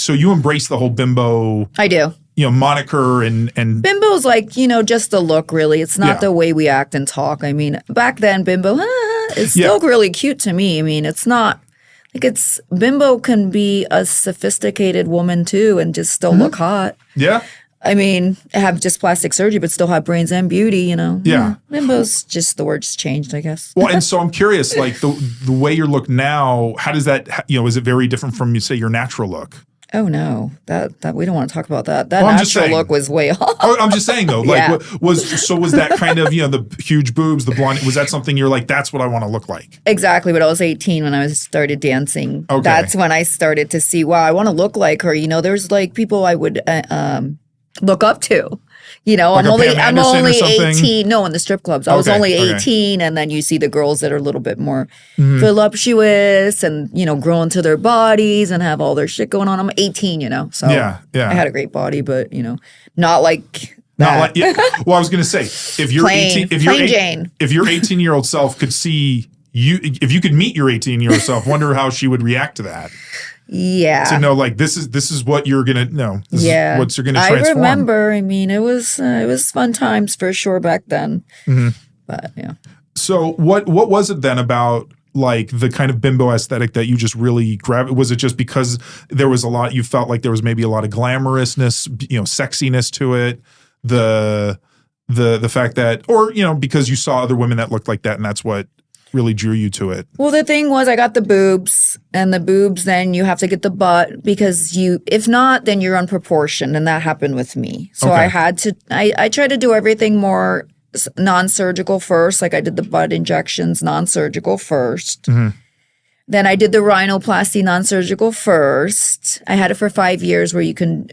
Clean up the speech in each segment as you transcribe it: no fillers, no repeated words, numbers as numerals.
so you embrace the whole Bimbo. I do. Moniker and Bimbo's like, just a look, really. It's not the way we act and talk. I mean, back then, Bimbo is still really cute to me. I mean, it's not like Bimbo can be a sophisticated woman too and just still look hot. Yeah. I mean, have just plastic surgery, but still have brains and beauty, Yeah. Bimbo's just, the word's changed, I guess. Well, and so I'm curious, like the way you look now, how does that, is it very different from, say, your natural look? Oh no, that we don't want to talk about that. That natural look was way off. I'm just saying though, like was that kind of the huge boobs, the blonde? Was that something you're like, that's what I want to look like? Exactly. But I was 18 when I started dancing. Okay. That's when I started to see, wow, I want to look like her. There's like people I would look up to. Like I'm only 18. No, in the strip clubs. I was only 18, and then you see the girls that are a little bit more voluptuous and, grow into their bodies and have all their shit going on. I'm 18, So I had a great body, but, not like that. Well, I was going to say, if you're 18, if your 18-year-old self could see you, if you could meet your 18-year-old self, wonder how she would react to that. Yeah. To know, like, this is what you're gonna know. This is what you're gonna transform. I remember. I mean, it was fun times for sure back then. Mm-hmm. But yeah. So what was it then about like the kind of Bimbo aesthetic that you just really grabbed? Was it just because there was you felt like there was maybe a lot of glamorousness, sexiness to it, the fact that, or because you saw other women that looked like that, and that's what really drew you to it? Well, the thing was I got the boobs, and the boobs, then you have to get the butt, because if not, then you're unproportioned, and that happened with me. So I had to, I tried to do everything more non-surgical first, like I did the butt injections non-surgical first. Mm-hmm. Then I did the rhinoplasty non-surgical first. I had it for 5 years where you can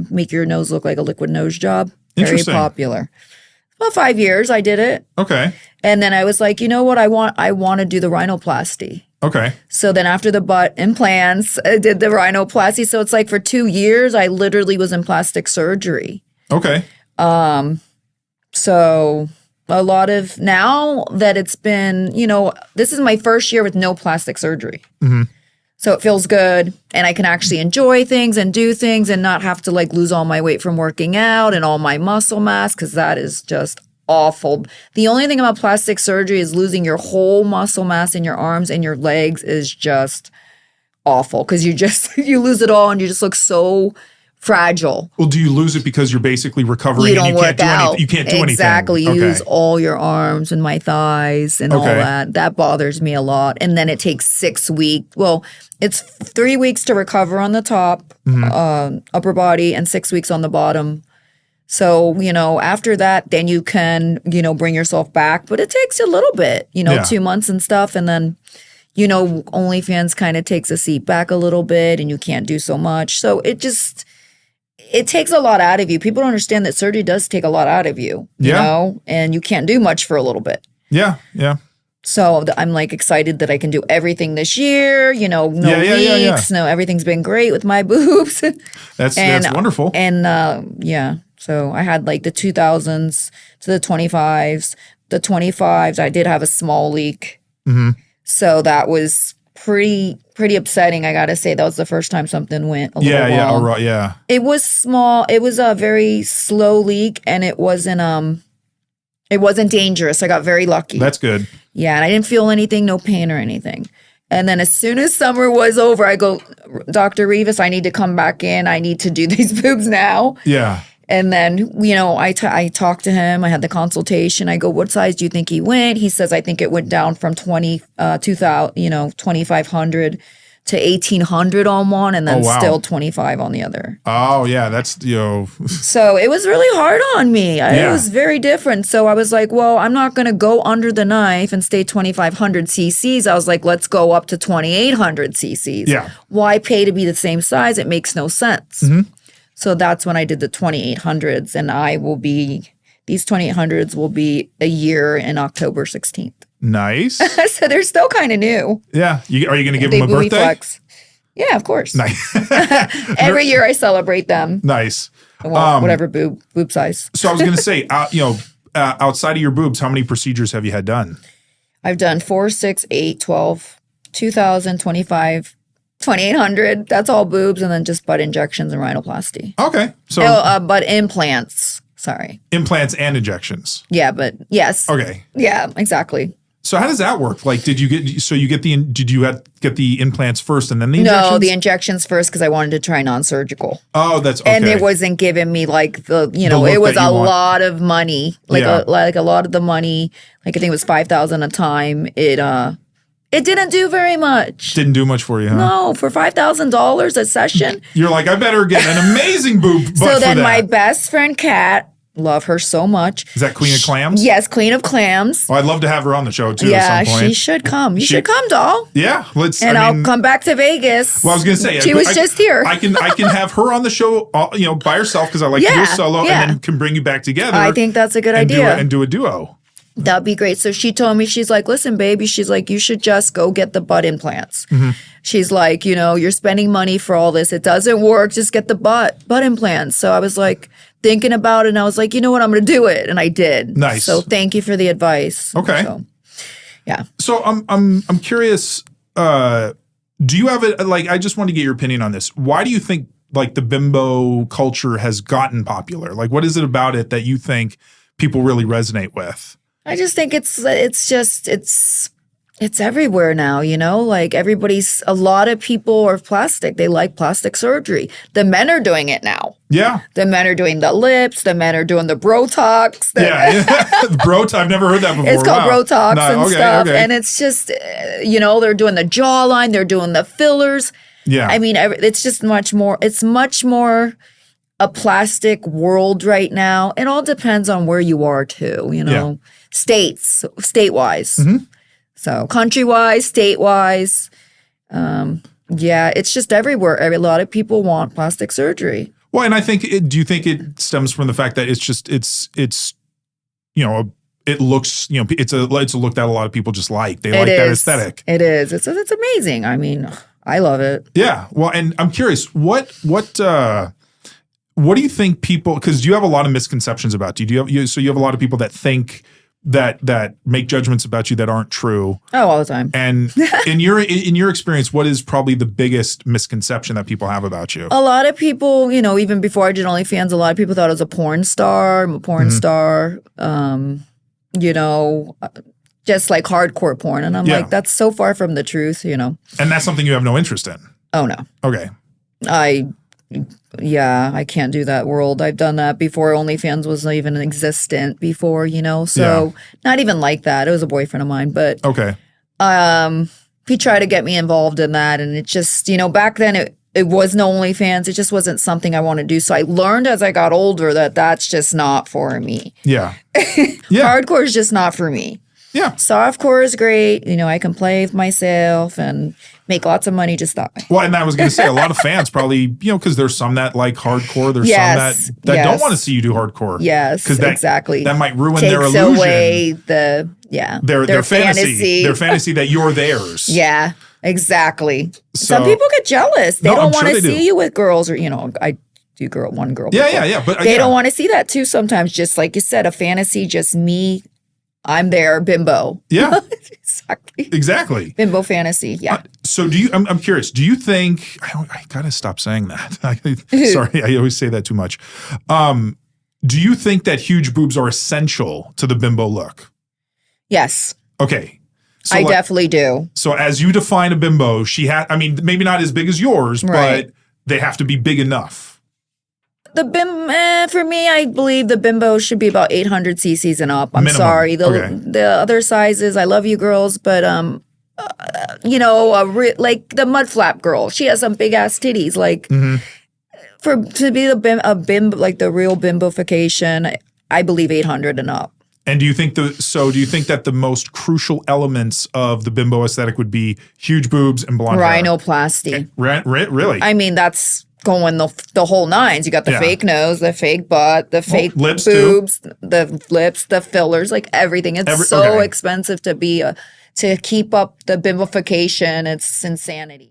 make your nose look like a liquid nose job. Very popular. About 5 years I did it. Okay. And then I was like, you know what? I want to do the rhinoplasty. Okay. So then after the butt implants, I did the rhinoplasty. So it's like for 2 years, I literally was in plastic surgery. Okay. So a lot of, now that it's been, this is my first year with no plastic surgery. Mm-hmm. So it feels good, and I can actually enjoy things and do things and not have to like lose all my weight from working out and all my muscle mass, because that is just awful. The only thing about plastic surgery is losing your whole muscle mass in your arms and your legs is just awful, because you lose it all and you just look so fragile. Well, do you lose it because you're basically recovering you don't and you work can't do out. anything? You can't do anything. Exactly. You use all your arms and my thighs and all that. That bothers me a lot. And then it takes 6 weeks. Well, it's 3 weeks to recover on the top, upper body, and 6 weeks on the bottom. So, after that, then you can, bring yourself back. But it takes a little bit, 2 months and stuff. And then, OnlyFans kind of takes a seat back a little bit, and you can't do so much. So it takes a lot out of you. People don't understand that surgery does take a lot out of you, you know, and you can't do much for a little bit. Yeah, yeah. So I'm like excited that I can do everything this year, no leaks, no, everything's been great with my boobs. That's wonderful. And so I had like the 2000s to the 25s. The 25s, I did have a small leak. Mm-hmm. So that was pretty upsetting, I gotta say. That was the first time something went a little wrong. All right, yeah. It was small. It was a very slow leak, and it wasn't dangerous. I got very lucky. That's good. Yeah, and I didn't feel anything, no pain or anything. And then as soon as summer was over, I go, Dr. Rivas, I need to come back in. I need to do these boobs now. Yeah. And then, I talked to him. I had the consultation. I go, what size do you think he went? He says, I think it went down from 2,500 to 1,800 on one, and then still 25 on the other. Oh, yeah. That's, So it was really hard on me. It was very different. So I was like, well, I'm not going to go under the knife and stay 2,500 cc's. I was like, let's go up to 2,800 cc's. Yeah. Why pay to be the same size? It makes no sense. Mm-hmm. So that's when I did the 2,800s, and these 2,800s will be a year in October 16th. Nice. So they're still kind of new. Yeah. Are you going to give them a birthday? Flex. Yeah, of course. Nice. Every year I celebrate them. Nice. Whatever boob size. So I was going to say, outside of your boobs, how many procedures have you had done? I've done 4, 6, 8, 12, 2,000, 25, $2,800. That's all boobs, and then just butt injections and rhinoplasty. Okay. So butt implants. Sorry. implants and injections. Yeah, but yes. Okay. Yeah, exactly. So how does that work? Like, did you get the implants first and then the injections? No, the injections first because I wanted to try non-surgical. Oh, that's okay. And it wasn't giving me like look it was that you a want. lot of money. Like Yeah. a lot of the money, like I think it was $5,000 a time. It didn't do very much. Didn't do much for you, huh? No, for $5,000 a session. You're like, I better get an amazing boob butt So then for that. my best friend Kat, love her so much. Is that Queen of Clams? Yes, Queen of Clams. Oh, I'd love to have her on the show too Yeah, at some point. she should come. You should come, doll. Yeah, let's. And I mean, I'll come back to Vegas. Well, I was going to say she was just here. I can have her on the show, by herself because I like to do a solo, yeah. and then can bring you back together. I think that's a good and idea. do a duo. That'd be great. So she told me, she's like, listen, baby, she's like, you should just go get the butt implants. Mm-hmm. She's like, you're spending money for all this. It doesn't work. Just get the butt implants. So I was like thinking about it, and I was like, you know what? I'm going to do it. And I did. Nice. So thank you for the advice. Okay. So, yeah. So I'm curious. Do you have it? Like, I just want to get your opinion on this. Why do you think like the bimbo culture has gotten popular? Like, what is it about it that you think people really resonate with? I just think it's everywhere now, like a lot of people are plastic. They like plastic surgery. The men are doing it now. Yeah. The men are doing the lips. The men are doing the Brotox. Yeah. Brotox. I've never heard that before. It's called Wow. Brotox and stuff. Okay. And it's just, they're doing the jawline. They're doing the fillers. Yeah. I mean, it's just much more a plastic world right now. It all depends on where you are too, Yeah. State-wise. Mm-hmm. So country-wise, state-wise. It's just everywhere. A lot of people want plastic surgery. Well, and I think, do you think it stems from the fact that it looks, it's a look that a lot of people just like. They like that aesthetic. It is. It's amazing. I mean, I love it. Yeah. Well, and I'm curious, what do you think people, because you have a lot of misconceptions about you. So you have a lot of people that think that make judgments about you that aren't true. Oh, all the time. And in your experience, what is probably the biggest misconception that people have about you? A lot of people, even before I did OnlyFans, a lot of people thought I was a porn star. I'm a porn star. Just like hardcore porn. And I'm like, that's so far from the truth, And that's something you have no interest in. Oh, no. Okay. I can't do that world. I've done that before OnlyFans was even existent before, so not even like that. It was a boyfriend of mine, but Okay. he tried to get me involved in that, and it just, back then it was no OnlyFans. It just wasn't something I wanted to do. So I learned as I got older that that's just not for me. Yeah. Hardcore is just not for me. Yeah. Softcore is great. I can play with myself and make lots of money just that way. Well, and I was going to say, a lot of fans probably, because there's some that like hardcore. There's some that don't want to see you do hardcore. Yes, exactly. That might ruin Takes their illusion. Away their fantasy. Their fantasy that you're theirs. Yeah, exactly. So, some people get jealous. They don't want to see do. you with girls, or I do one girl. Yeah. But they don't want to see that too. Sometimes, just like you said, a fantasy, just me. I'm there, bimbo. Yeah. Exactly. Bimbo fantasy. Yeah. So I'm curious, do you think, I gotta stop saying that. Sorry, I always say that too much. Do you think that huge boobs are essential to the bimbo look? Yes. Okay. So I definitely do. So as you define a bimbo, maybe not as big as yours, right. But they have to be big enough. For me, I believe the bimbo should be about 800 cc's and up. I'm Minimum. sorry. Okay. The other sizes, I love you girls, but like the mud flap girl, she has some big ass titties. Like to be a bimbo, like the real bimbofication, I believe 800 and up. And do you think that the most crucial elements of the bimbo aesthetic would be huge boobs and blonde hair? Rhinoplasty. Really? I mean, that's going the whole nines. You got the fake nose, the fake butt, the fake lips boobs, the lips, the fillers, like everything. It's so expensive to keep up the bimbofication. It's insanity.